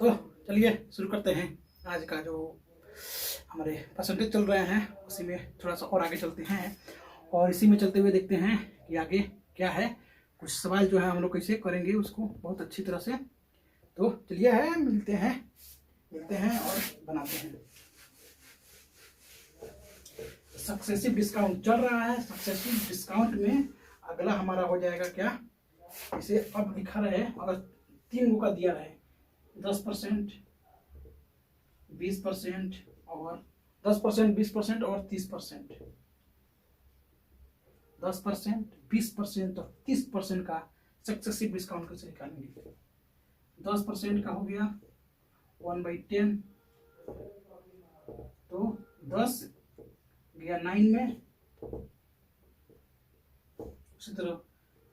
तो चलिए शुरू करते हैं। आज का जो हमारे परसेंटेज चल रहे हैं उसी में थोड़ा सा और आगे चलते हैं और इसी में चलते हुए देखते हैं कि आगे क्या है। कुछ सवाल जो है हम लोग कैसे करेंगे उसको बहुत अच्छी तरह से। तो चलिए मिलते हैं और बनाते हैं। सक्सेसिव डिस्काउंट चल रहा है। सक्सेसिव डिस्काउंट में अगला हमारा हो जाएगा क्या, इसे अब लिखा रहे अगर 3 गो का दिया रहे 10%, 20% और 10%, 20% और 30%। 10%, 20% और 30% का सक्सेसिव डिस्काउंट कैसे निकालेंगे। 10% का हो गया 1/10, तो 10 गया 9 में। उसी तरह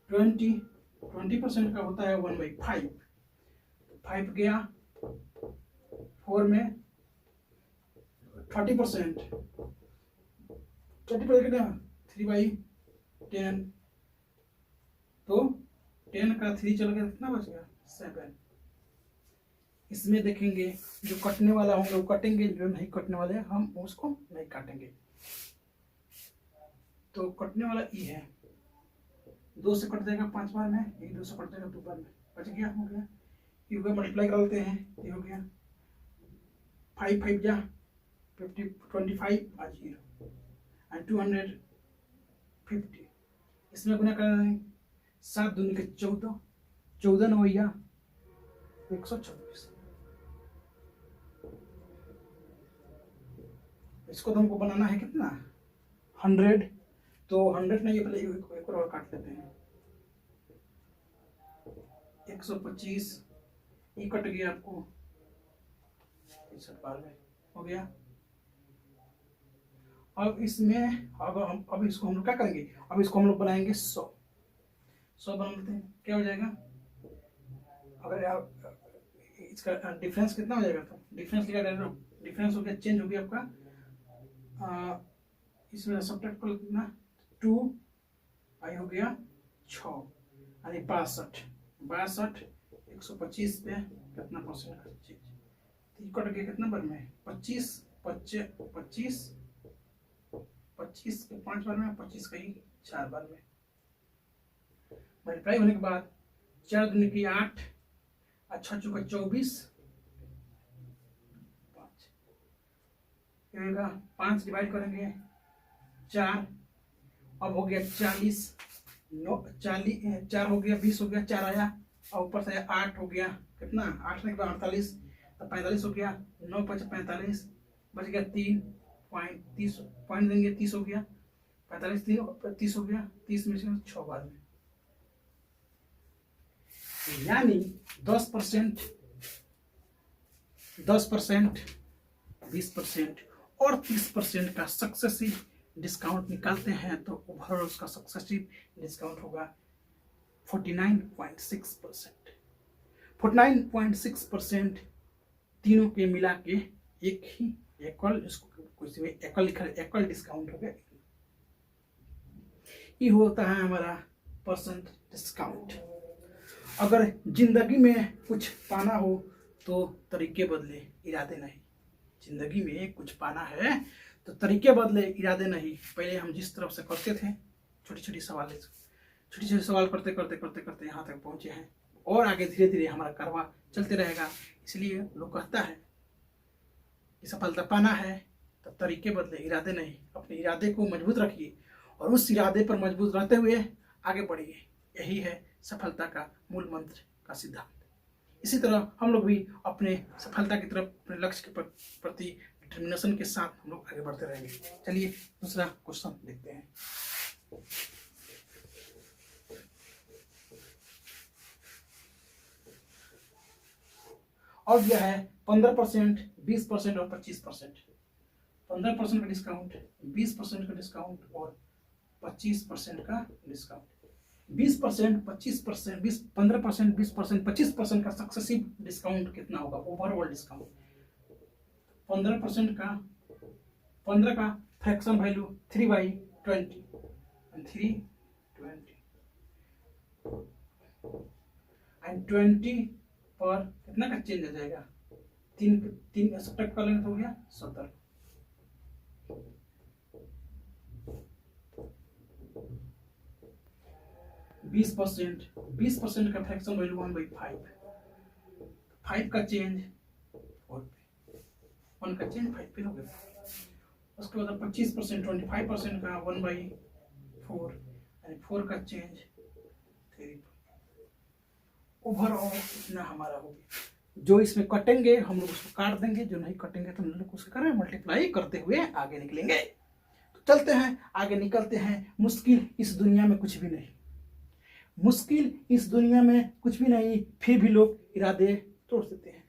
20% का होता है 1/5, 5 गया 4 में। 30% कितना 3/10, तो 10 का 3 चल गया, कितना बच गया 7। इसमें देखेंगे जो कटने वाला होंगे वो कटेंगे, जो नहीं कटने वाले हम उसको नहीं काटेंगे। तो कटने वाला ई है, 2 से कट जाएगा 5 बार में, ये 2 से कट जाएगा 2 बार में, बच गया, हो गया। ये हो गया, मल्टीप्लाई कर लेते हैं, ये हो गया 5 5 जा 50, 25 और 0 एंड 250। इसमें गुना करना है 7 दूनी के 14, 14 9 126। इसको तो हमको बनाना है कितना 100, तो 100 नहीं, पहले एक और काट लेते हैं। 125 ये कट गया आपको 65 बार में, हो गया। अब इसमें अब इसको हम लोग क्या करेंगे, अब इसको हम लोग बनाएंगे 100 बना लेते हैं। क्या हो जाएगा, अगर आप इसका डिफरेंस कितना हो जाएगा, तो डिफरेंस लिखा जाएगा, डिफरेंस हो गया, चेंज हो गया आपका। इसमें सब्ट्रैक्ट कर लेना 2 आई हो गया 6 यानी 62, 125 पे कितना परसेंट का चीज कट गया, कितना बार में 25 के 5 बार में, 25 का ही 4 बार में। मल्टीप्लाई होने के बाद 4 दूनी की 8, अच्छा चुका 24, 5 डिवाइड करेंगे 4, अब हो गया 40, 4 हो गया 20 हो गया, 4 आया और ऊपर से 8 हो गया, कितना 8 के बाद 48, तो 45 हो गया, 9 5 45, बच गया 3.30 पॉइंट देंगे, 30 हो गया, 45 30 हो गया, 30 में से 6 बार में। यानी 10%, 20% और 30% का सक्सेसिव डिस्काउंट निकालते हैं तो ओवरऑल उसका सक्सेसिव डिस्काउंट होगा 49.6%। 49.6% तीनों के मिला के एक ही एकल, इसको एकल लिखा है, एकल डिस्काउंट हो गया। ये होता है हमारा परसेंट डिस्काउंट। अगर जिंदगी में कुछ पाना हो तो तरीके बदले, इरादे नहीं। जिंदगी में कुछ पाना है तो तरीके बदले, इरादे नहीं। पहले हम जिस तरफ से करते थे छोटी छोटी सवाल करते करते यहाँ तक पहुंचे हैं और आगे धीरे धीरे हमारा कारवां चलते रहेगा। इसलिए लोग कहता है कि सफलता पाना है तो तरीके बदले, इरादे नहीं। अपने इरादे को मजबूत रखिए और उस इरादे पर मजबूत रहते हुए आगे बढ़िए। यही है सफलता का मूल मंत्र का सिद्धांत। इसी तरह हम लोग भी अपने सफलता की तरफ, अपने लक्ष्य के प्रति डिटर्मिनेशन के साथ हम लोग आगे बढ़ते रहेंगे। चलिए दूसरा क्वेश्चन देखते हैं। और यह है 15%, 20% और 25%। 15% का डिस्काउंट, 20% का डिस्काउंट और 25% का डिस्काउंट। 20%, 25%, 15%, 20%, 25% का सक्सेसिव डिस्काउंट कितना होगा, ओवरऑल डिस्काउंट। 15% का, 15 का फ्रैक्शन वैल्यू 3/20 एंड 20 पर कितना का चेंज आ जाएगा तीन तीन सब्ट्रैक्ट कर लेंगे तो हो गया 70। 20%, 20% का फ्रैक्शन वैल्यू 1/5, 5 का चेंज 4 पे, 1 का चेंज 5 पे हो गया। उसके बाद 25%, 25% का 1/4 यानी 4 का चेंज 3। ओवरऑल इतना हमारा हो गया। जो इसमें कटेंगे हम लोग उसको काट देंगे, जो नहीं कटेंगे तो हम लोग उसको करें मल्टीप्लाई करते हुए आगे निकलेंगे। तो चलते हैं आगे, निकलते हैं। मुश्किल इस दुनिया में कुछ भी नहीं, मुश्किल इस दुनिया में कुछ भी नहीं, फिर भी लोग इरादे तोड़ देते हैं।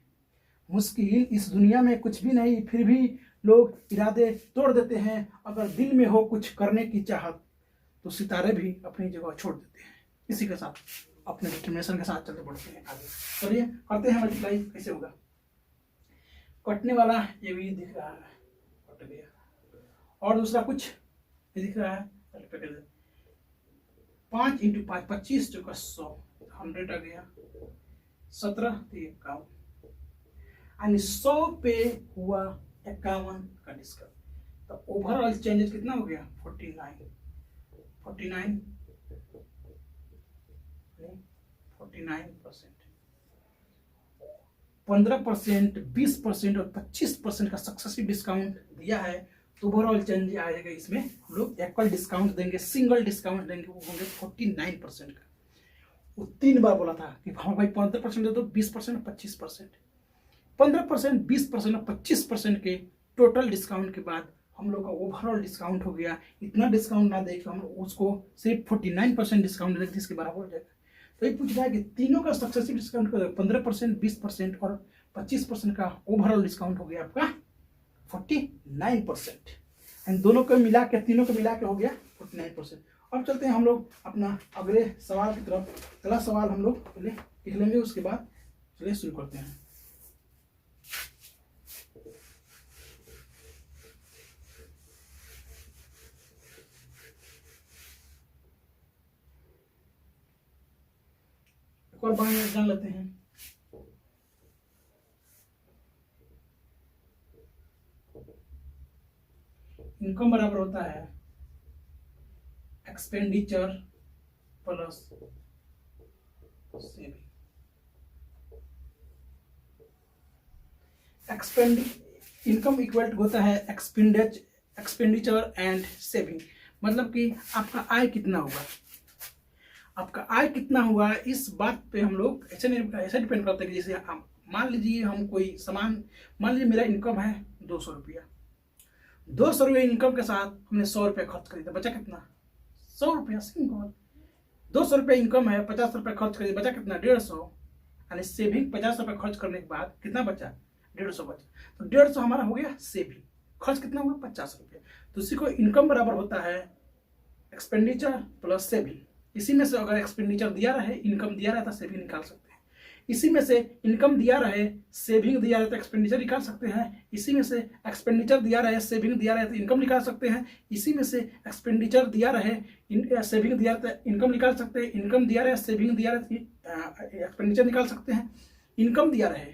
मुश्किल इस दुनिया में कुछ भी नहीं, फिर भी लोग इरादे तोड़ देते हैं। अगर दिल में हो कुछ करने की चाहत तो सितारे भी अपनी जगह छोड़ देते हैं। इसी के साथ अपने डिटर्मिनेशन के साथ चलते बढ़ते हैं आगे। चलिए करते हैं मल्टीप्लाई, कैसे होगा। कटने वाला ये भी दिख रहा है, कट गया। और दूसरा कुछ ये दिख रहा है, 5 × 5 25 × 100, 100 आ गया। 17 × 51 यानी 100 पे हुआ 51 का डिस्काउंट। तो ओवरऑल चेंजेस कितना हो गया 49, 49 49%, 15%, 20% और 25% का सक्सेसिव डिस्काउंट दिया है। तो ओवरऑल चेंज आएगा इसमें हम लोग इक्वल डिस्काउंट देंगे, सिंगल डिस्काउंट देंगे, वो होंगे 49% का। वो 3 बार बोला था कि हाँ भाई 15% दे दो, 20%, 25%, 15%, 20% और 25% के टोटल डिस्काउंट के बाद हम लोग का ओवरऑल डिस्काउंट हो गया। इतना डिस्काउंट ना देकर हम उसको सिर्फ 49% डिस्काउंट देंगे, जिसके बराबर हो जाएगा। तो ये पूछ रहा है कि तीनों का सक्सेसिव डिस्काउंट कर 15%, 20% और 25% का ओवरऑल डिस्काउंट हो गया आपका 49%। एंड दोनों को मिला के, तीनों को मिला के हो गया 49%। अब चलते हैं हम लोग अपना अगले सवाल की तरफ। अगला सवाल हम लोग पहले लिख लेंगे, उसके बाद चलिए शुरू करते हैं। एक और बार जान लेते हैं। इनकम बराबर होता है expenditure plus saving. Income equal होता है एक्सपेंडिचर एंड सेविंग। मतलब कि आपका आय कितना हुआ, आपका आय कितना हुआ, इस बात पे हम लोग ऐसे डिपेंड करते हैं कि जैसे मान लीजिए हम कोई सामान, मान लीजिए मेरा इनकम है 200 रुपया, 200 रुपये इनकम के साथ हमने 100 रुपया खर्च खरीदा, बचा कितना 100 रुपया सिंपल। 200 रुपये इनकम है, 50 रुपये खर्च खरीदा, बचा कितना 150। यानी सेविंग 50 रुपये खर्च करने के बाद कितना बचा 150 बचा। तो 150 हमारा हो गया सेविंग। खर्च कितना हुआ 50 रुपये। तो इसी को इनकम बराबर होता है एक्सपेंडिचर प्लस सेविंग। इसी में से अगर एक्सपेंडिचर दिया रहे, इनकम दिया रहे तो सेविंग निकाल सकते हैं। इसी में से इनकम दिया रहे, सेविंग दिया रहे तो एक्सपेंडिचर निकाल सकते हैं। इसी में से एक्सपेंडिचर दिया रहे, सेविंग दिया रहे तो इनकम निकाल सकते हैं। इसी में से एक्सपेंडिचर दिया रहे, सेविंग दिया रहे तो इनकम निकाल सकते हैं। इनकम दिया रहे, सेविंग दिया रहे तो एक्सपेंडिचर निकाल सकते हैं। इनकम दिया रहे,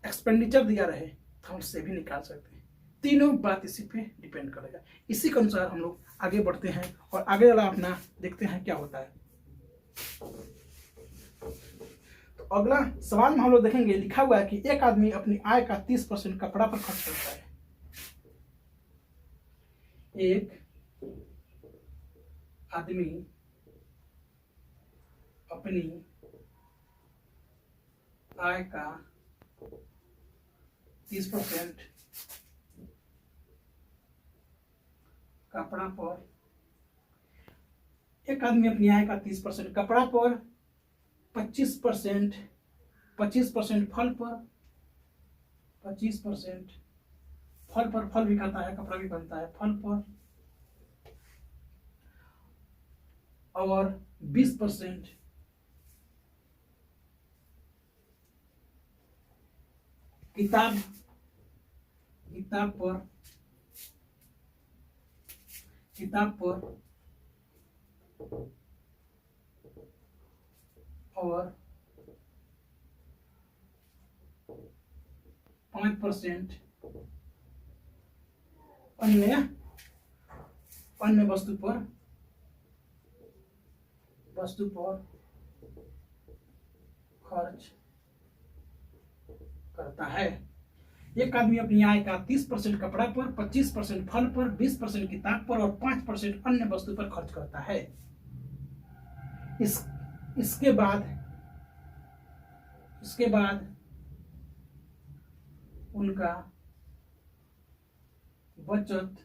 एक्सपेंडिचर दिया रहे तो हम सेविंग निकाल सकते हैं। तीनों बात इसी पे डिपेंड करेगा। इसी के अनुसार हम लोग आगे बढ़ते हैं और आगे वाला अपना देखते हैं क्या होता है। तो अगला सवाल में हम लोग देखेंगे, लिखा हुआ है कि एक आदमी अपनी आय का 30% कपड़ा पर खर्च करता है। एक आदमी अपनी आय का 30% कपड़ा पर, एक आदमी अपनी आय का 30% कपड़ा पर, 25% फल पर, 25% फल पर, फल भी खाता है कपड़ा भी बनता है, फल पर, और 20% किताब पर, और 5% अन्य अन्य वस्तु पर खर्च करता है। एक आदमी अपनी आय का 30% कपड़ा पर, 25% फल पर, 20% किताब पर और 5% अन्य वस्तु पर खर्च करता है। इसके बाद उनका बचत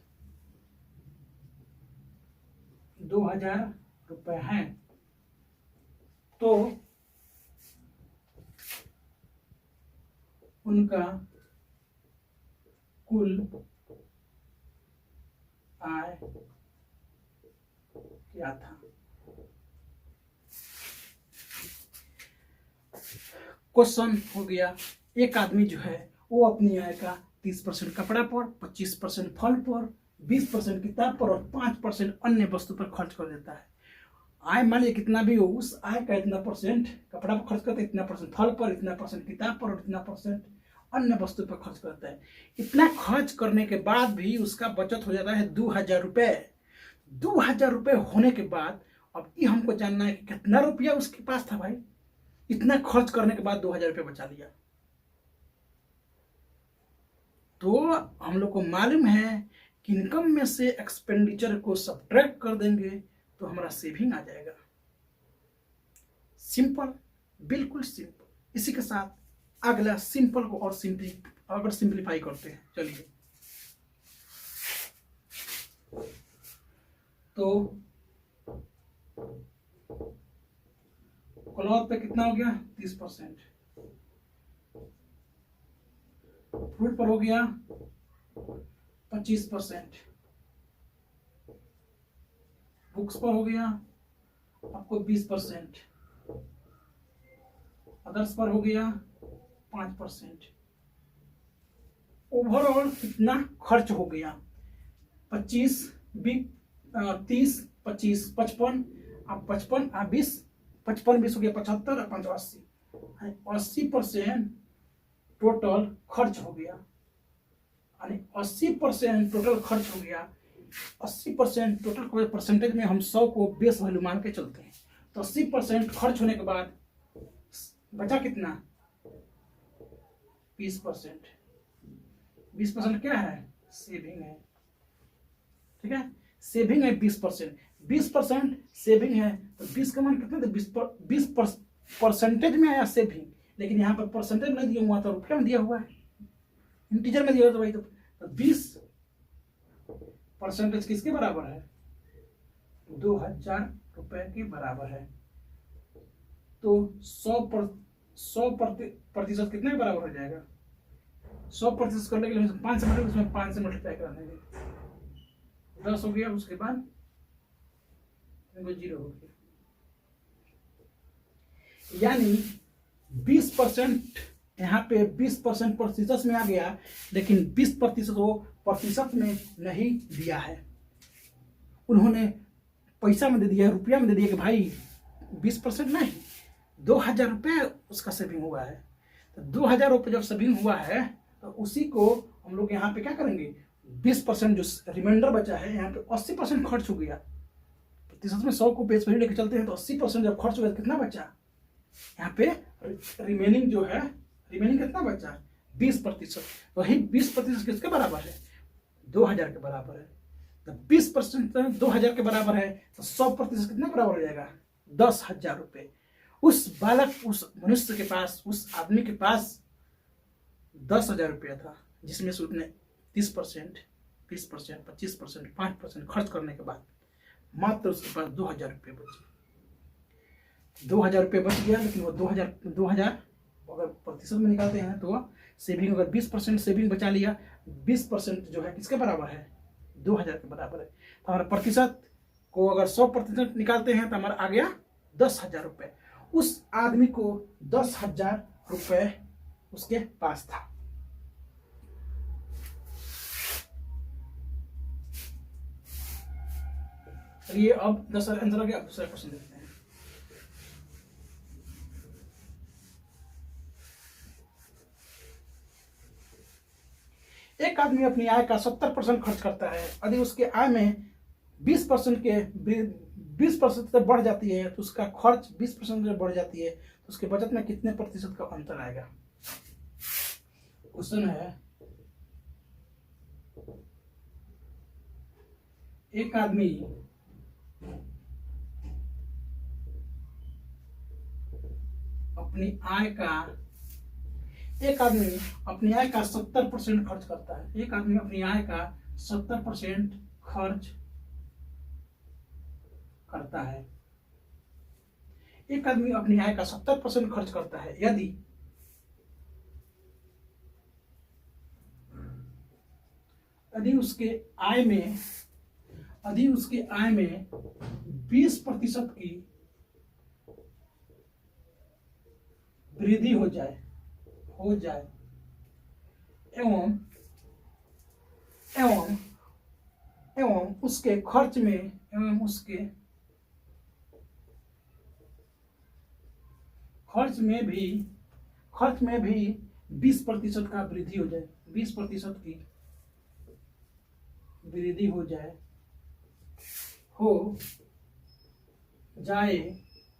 2000 रुपए है। तो उनका कुल आय क्या था? क्वेश्चन हो गया, एक आदमी जो है वो अपनी आय का 30% कपड़ा पर, 25% फल पर, 20% किताब पर और 5% अन्य वस्तु पर खर्च कर देता है। आय मान लीजिए कितना भी हो, उस आय का इतना परसेंट कपड़ा पर खर्च करता है, इतना परसेंट फल पर, इतना परसेंट किताब पर और इतना परसेंट अन्य वस्तु पर खर्च करता है। इतना खर्च करने के बाद भी उसका बचत हो जाता है 2000 रुपए। 2000 रुपए होने के बाद अब ये हमको जानना है कि कितना रुपया उसके पास था भाई। इतना खर्च करने के बाद 2000 रुपये बचा लिया। तो हम लोग को मालूम है कि इनकम में से एक्सपेंडिचर को सब्ट्रैक्ट कर देंगे तो हमारा सेविंग आ जाएगा। सिंपल, बिल्कुल सिंपल। इसी के साथ अगला सिंपल को और सिंप्लीफाई करते हैं। चलिए, तो क्लॉथ पे कितना हो गया? 30%। फ्रूट पर हो गया 25%। बुक्स पर हो गया आपको 20%। अदर्स पर हो गया 5%। ओवरऑल कितना खर्च हो गया? 25, 30, 25, 55, अब 55, 20, 55, 20 हो गया 75 और 5, 80। 80% टोटल खर्च हो गया। 80% टोटल खर्च हो गया। 80% टोटल परसेंटेज में हम 100 को बेस वैल्यू मान के चलते हैं। तो 80% खर्च होने के बाद बचा कितना? 20%। 20% क्या है? सेविंग है। ठीक है, सेविंग है 20%। 20% सेविंग है तो 20 का मान कितना? 20 परसेंटेज में आया सेविंग, लेकिन यहाँ पर परसेंटेज में दिया हुआ तो रुपया में दिया हुआ है, इंटीजर में दिया हुआ। तो भाई तो 20% किसके बराबर है? 2000 रुपए के बराबर है। तो 100% कितने के बराबर हो जाएगा? 100% करने के लिए 5 से मल्टीप्लाई, उसमें 5 से मल्टीप्लाई करने के 10 हो गया, उसके बाद 0 हो गया। यानी 20% यहाँ पे 20% प्रतिशत में आ गया, लेकिन 20% वो प्रतिशत में नहीं दिया है। उन्होंने पैसा में दे दिया, रुपया में दे दिया कि भाई 20% नहीं, 2000 रुपये उसका सेविंग हुआ है। तो 2000 रुपये जब सेविंग हुआ है तो उसी को हम लोग यहाँ पे क्या करेंगे? 20% जो रिमाइंडर बचा है, यहाँ पे 80% खर्च हो गया। प्रतिशत में 100 को बेस वैल्यू लेके चलते हैं तो 80% जब खर्च हो गया तो कितना बचा? यहाँ पे रिमेनिंग जो है, रिमेनिंग कितना बचा? 20%। वही 20% किसके बराबर है? 2000 के बराबर है। तो 20% 2000 के बराबर है तो 100% कितने बराबर हो जाएगा? 10,000 रुपये। उस बालक, उस मनुष्य के पास, उस आदमी के पास 10,000 रुपया था, जिसमें से उसने 30%, 20%, 25%, 5% खर्च करने के बाद मात्र उसके पास 2000 रुपये बचे। 2000 रुपये बच गया, लेकिन वो 2000 अगर प्रतिशत में निकालते हैं तो सेविंग, अगर 20% सेविंग बचा लिया, 20% जो है किसके बराबर है? 2000 के बराबर है। तो हमारा प्रतिशत को अगर 100% निकालते हैं तो हमारा आ गया 10,000 रुपये। उस आदमी को 10,000 रुपये उसके पास था। चलिए अब 10 आंसर आ गया। दूसरा क्वेश्चन देखते हैं। एक आदमी अपनी आय का 70% खर्च करता है, यदि उसके आय में 20% के 20% से बढ़ जाती है तो उसका खर्च 20% से बढ़ जाती है तो उसके बचत में कितने प्रतिशत का अंतर आएगा। क्वेश्चन है, एक आदमी अपनी आय का 70% खर्च करता है। एक आदमी अपनी आय का 70% खर्च करता है। एक आदमी अपनी आय का 70% खर्च करता है। यदि उसके आय में 20% की वृद्धि हो जाए एवं उसके खर्च में भी 20% का वृद्धि हो जाए, 20% की वृद्धि हो जाए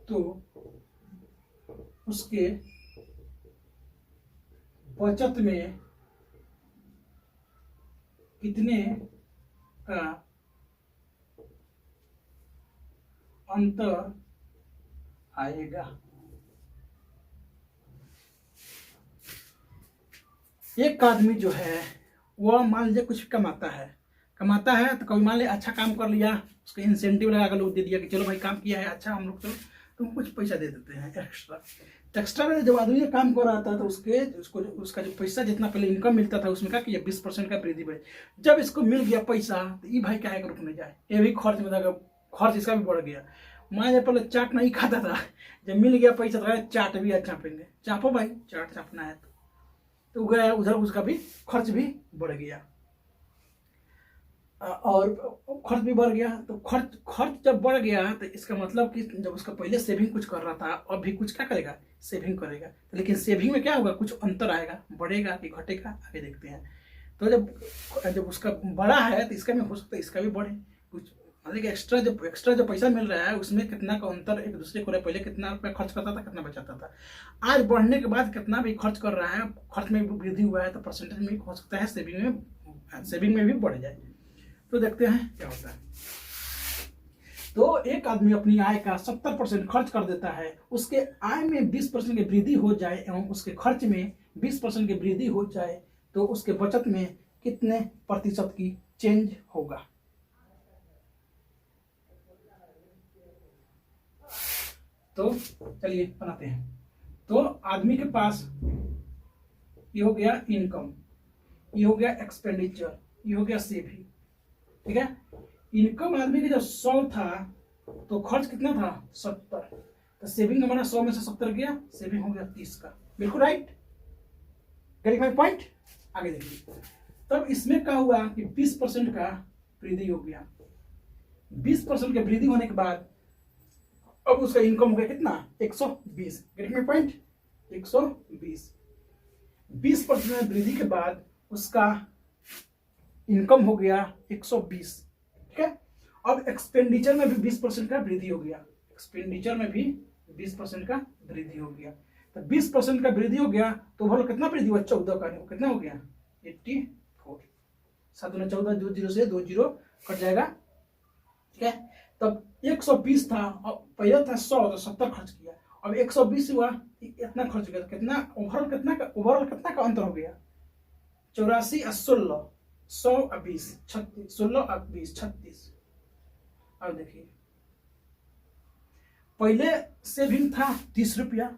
तो उसके बचत में कितने का अंतर आएगा। एक आदमी जो है वह मान लीजिए कुछ कमाता है तो कभी मान लिया अच्छा काम कर लिया, उसको इंसेंटिव लगा कर लोग दे दिया कि चलो भाई काम किया है अच्छा, हम लोग चलो तुम कुछ पैसा दे देते हैं एक्स्ट्रा में। जब आदमी काम कर रहा था तो उसका जो पैसा जितना पहले इनकम मिलता था उसमें क्या किया 20% का वृद्धि बढ़े। जब इसको मिल गया पैसा तो ये भाई क्या है रुकने जाए, ये भी खर्च में था, खर्च इसका भी बढ़ गया। मान लीजिए पहले चाट नहीं खाता था, जब मिल गया पैसा तो चाट भी अच्छा चापेंगे, चापो भाई चाट चापना है तो गया उधर, उसका भी खर्च भी बढ़ गया और खर्च भी बढ़ गया। तो खर्च जब बढ़ गया तो इसका मतलब कि जब उसका पहले सेविंग कुछ कर रहा था अब भी कुछ क्या करेगा, सेविंग करेगा। तो लेकिन सेविंग में क्या होगा, कुछ अंतर आएगा, बढ़ेगा कि घटेगा आगे देखते हैं। तो जब उसका बड़ा है तो इसका भी हो सकता है इसका भी बढ़े कुछ, मतलब कि एक्स्ट्रा जो पैसा मिल रहा है उसमें कितना का अंतर एक दूसरे को, पहले कितना रुपया खर्च करता था कितना बचाता था, आज बढ़ने के बाद कितना भी खर्च कर रहा है, खर्च में भी वृद्धि हुआ है तो परसेंटेज में हो सकता है सेविंग में भी बढ़ जाए। तो देखते हैं क्या होता है। तो एक आदमी अपनी आय का 70% खर्च कर देता है, उसके आय में 20% की वृद्धि हो जाए एवं उसके खर्च में 20% की वृद्धि हो जाए तो उसके बचत में कितने प्रतिशत की चेंज होगा। तो चलिए बनाते हैं। तो आदमी के पास ये हो गया इनकम, ये हो गया एक्सपेंडिचर, ये हो गया सेविंग, ठीक है। इनकम आदमी का जब 100 था तो खर्च कितना था 70, तो सेविंग हमारा 100 में से 70 गया, सेविंग हो गया 30 का, बिल्कुल राइट। Getting my point. आगे देखिए, तब इसमें क्या हुआ कि 20% का वृद्धि हो गया। 20% के वृद्धि होने के बाद अब उसका इनकम हो गया कितना 120। Getting my point, 120। 20% में वृद्धि के बाद उसका इनकम हो गया 120, ठीक है। अब एक्सपेंडिचर में भी 20% का वृद्धि हो गया, एक्सपेंडिचर में भी 20% का वृद्धि हो गया। तो 20% का वृद्धि हो गया तो बोलो कितना वृद्धि हुआ 14 का, कितना हो गया 84। 7 × 14, 2 0 से 2 0 कट जाएगा, ठीक है। तब 120 था, अब पहले था 100 तो 70 खर्च किया, अब 120 हुआ इतना खर्च गया, कितना ओवरऑल कितना का अंतर हो गया 84 और 16, 100 और 20 36, 16 और 20 36। अब देखिए पहले सेविंग था 30 रुपया,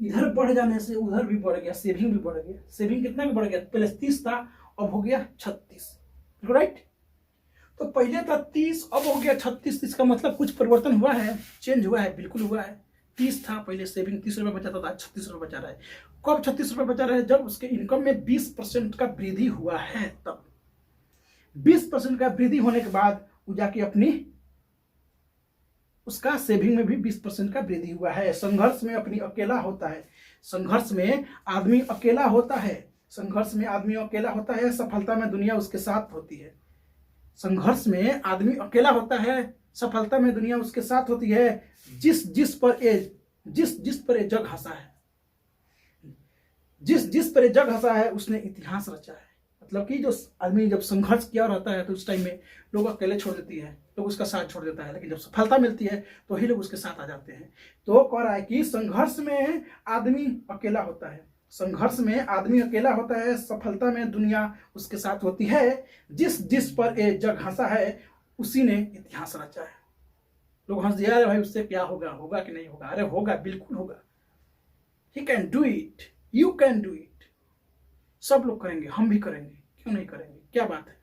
इधर बढ़ जाने से उधर भी बढ़ गया, सेविंग भी बढ़ गया। सेविंग कितना भी बढ़ गया, पहले 30 था अब हो गया 36, राइट। तो पहले था 30 अब हो गया 36, इसका मतलब कुछ परिवर्तन हुआ है, चेंज हुआ है, बिल्कुल हुआ है। 30 था पहले, सेविंग 30 रुपये बचाता था, 36 रुपये बचा रहा है। कब 36 रुपये बचा रहा है, जब उसके इनकम में 20% का वृद्धि हुआ है। तब 20% का वृद्धि होने के बाद वो जाके अपनी उसका सेविंग में भी 20% का वृद्धि हुआ है। संघर्ष में अपनी अकेला होता है, संघर्ष में आदमी अकेला होता है, संघर्ष में आदमी अकेला होता है, सफलता में दुनिया उसके साथ होती है। संघर्ष में आदमी अकेला होता है, सफलता में दुनिया उसके साथ होती है। जिस जिस पर ये जग हंसा है, जिस पर ये जग हंसा है उसने इतिहास रचा है। मतलब कि जो आदमी जब संघर्ष किया रहता है तो उस टाइम में लोग अकेले छोड़ देती है, लोग उसका साथ छोड़ देता है, लेकिन जब सफलता मिलती है तो ही लोग उसके साथ आ जाते हैं। तो कह रहा है कि संघर्ष में आदमी अकेला होता है, संघर्ष में आदमी अकेला होता है, सफलता में दुनिया उसके साथ होती है। जिस जिस पर ये जग हंसा है उसी ने इतिहास रचा है। लोग हंस दिया, अरे भाई उससे क्या होगा, होगा कि नहीं होगा? अरे होगा, बिल्कुल होगा। He can do it, you can do it. सब लोग करेंगे, हम भी करेंगे, क्यों नहीं करेंगे? क्या बात है?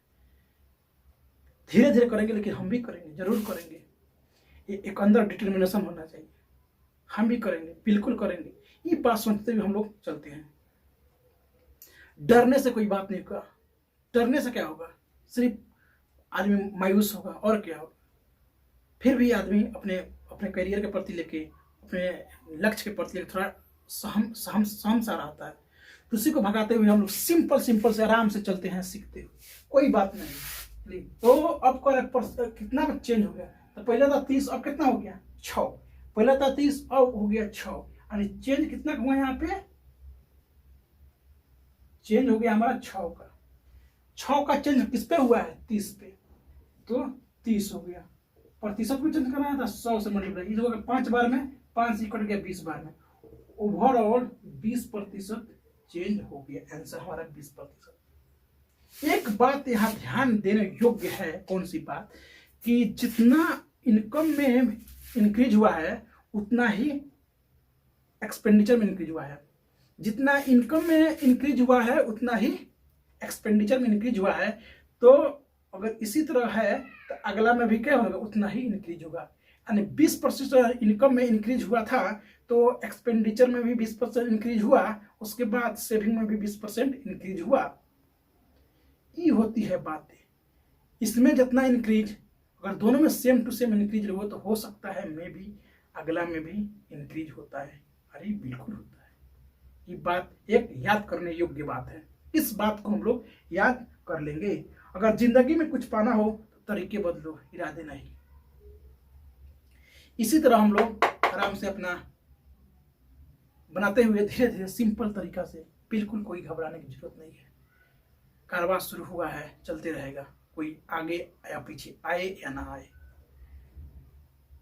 धीरे धीरे करेंगे लेकिन हम भी करेंगे, जरूर करेंगे। ये एक अंदर डिटर्मिनेशन होना चाहिए। हम भी करेंगे, बिल्कुल करेंगे। ये बात सोचते हुए हम लोग चलते हैं। डरने से कोई बात नहीं होगा। डरने से क्या होगा? सिर्फ आदमी मायूस होगा, और क्या होगा? फिर भी आदमी अपने अपने करियर के प्रति लेके, अपने लक्ष्य के प्रति लेके थोड़ा सहम सा रहता है। तो उसी को भगाते हुए हम लोग सिंपल से आराम से चलते हैं, सीखते हुए, कोई बात नहीं। तो अब कितना चेंज हो गया? तो पहले था 30, अब कितना हो गया? 6। पहले था 30, अब हो गया 6। यानी चेंज कितना हुआ यहाँ पे? चेंज हो गया हमारा 6 का। 6 का चेंज किस पे हुआ है? 30 पे। तो 30 हो गया। प्रतिशत में चेंज करना था 100 से मल्टीप्लाई, इस होगा 5 बार में, 5 से कट गया 20 बार में। ओवरऑल 20% चेंज हो गया। आंसर हमारा 20%। एक बात यहाँ ध्यान देने योग्य है, कौन सी बात? कि जितना इनकम में इंक्रीज हुआ है उतना ही एक्सपेंडिचर में इंक्रीज हुआ है। जितना इनकम में इंक्रीज हुआ है उतना ही एक्सपेंडिचर में इंक्रीज हुआ है। तो अगर इसी तरह है तो अगला में भी क्या होगा? उतना ही इंक्रीज होगा। यानी 20% इनकम में इंक्रीज हुआ था तो एक्सपेंडिचर में भी 20% इंक्रीज हुआ, उसके बाद सेविंग में भी 20% इंक्रीज हुआ। ये होती है बातें। इसमें जितना इंक्रीज, अगर दोनों में सेम टू सेम इंक्रीज हो तो हो सकता है मे भी अगला में भी इंक्रीज होता है। अरे बिल्कुल होता है। ये बात एक याद करने योग्य बात है। इस बात को हम लोग याद कर लेंगे। अगर जिंदगी में कुछ पाना हो तो तरीके बदलो, इरादे नहीं। इसी तरह हम लोग आराम से अपना बनाते हुए धीरे धीरे सिंपल तरीका से, बिल्कुल कोई घबराने की जरूरत नहीं है। कारोबार शुरू हुआ है, चलते रहेगा, कोई आगे या पीछे आए या ना आए।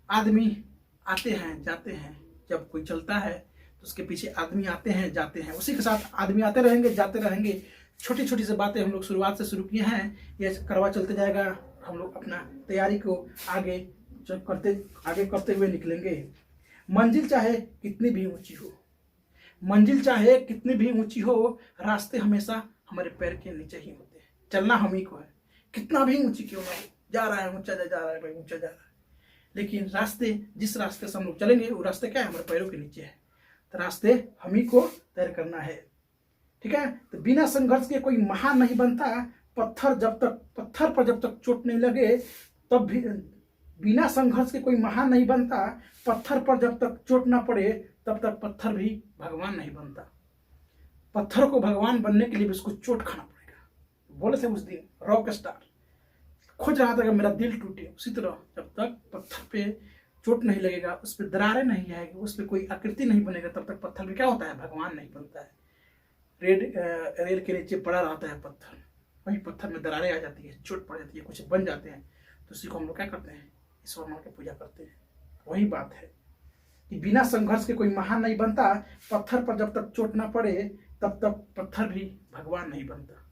आदमी आते हैं जाते हैं, जब कोई चलता है तो उसके पीछे आदमी आते हैं जाते हैं, उसी के साथ आदमी आते रहेंगे जाते रहेंगे। छोटी छोटी से बातें हम लोग शुरुआत से शुरू किए हैं, ये करवा चलते जाएगा। हम लोग अपना तैयारी को आगे करते हुए निकलेंगे। मंजिल चाहे कितनी भी ऊंची हो, मंजिल चाहे कितनी भी ऊंची हो, रास्ते हमेशा हमारे पैर के नीचे ही होते हैं। चलना हम ही को है, कितना भी ऊंची क्यों ना हो। जा रहा है ऊंचा, जा रहा है भाई ऊंचा जा रहा है, लेकिन रास्ते जिस रास्ते से हम लोग चलेंगे वो रास्ते क्या है? हमारे पैरों के नीचे है। तो रास्ते हम ही को तय करना है, ठीक है? तो बिना संघर्ष के कोई महान नहीं बनता। पत्थर पर जब तक चोट नहीं लगे तब भी, बिना संघर्ष के कोई महान नहीं बनता। पत्थर पर जब तक चोट ना पड़े तब तक पत्थर भी भगवान नहीं बनता। पत्थर को भगवान बनने के लिए भी उसको चोट खाना पड़ेगा। बोले थे उस दिन रॉक स्टार खोज रहा था कि मेरा दिल टूटे, उसी तरह जब तक पत्थर पे चोट नहीं लगेगा, उस पर दरारें नहीं आएगी, उस पर कोई आकृति नहीं बनेगा, तब तक पत्थर में क्या होता है? भगवान नहीं बनता है। रेल के नीचे पड़ा रहता है पत्थर, वही पत्थर में दरारें आ जाती है, चोट पड़ जाती है, कुछ बन जाते हैं, तो उसी को हम लोग क्या करते हैं? ईश्वर मान के पूजा करते हैं। वही बात है कि बिना संघर्ष के कोई महान नहीं बनता। पत्थर पर जब तक चोट ना पड़े तब तक पत्थर भी भगवान नहीं बनता।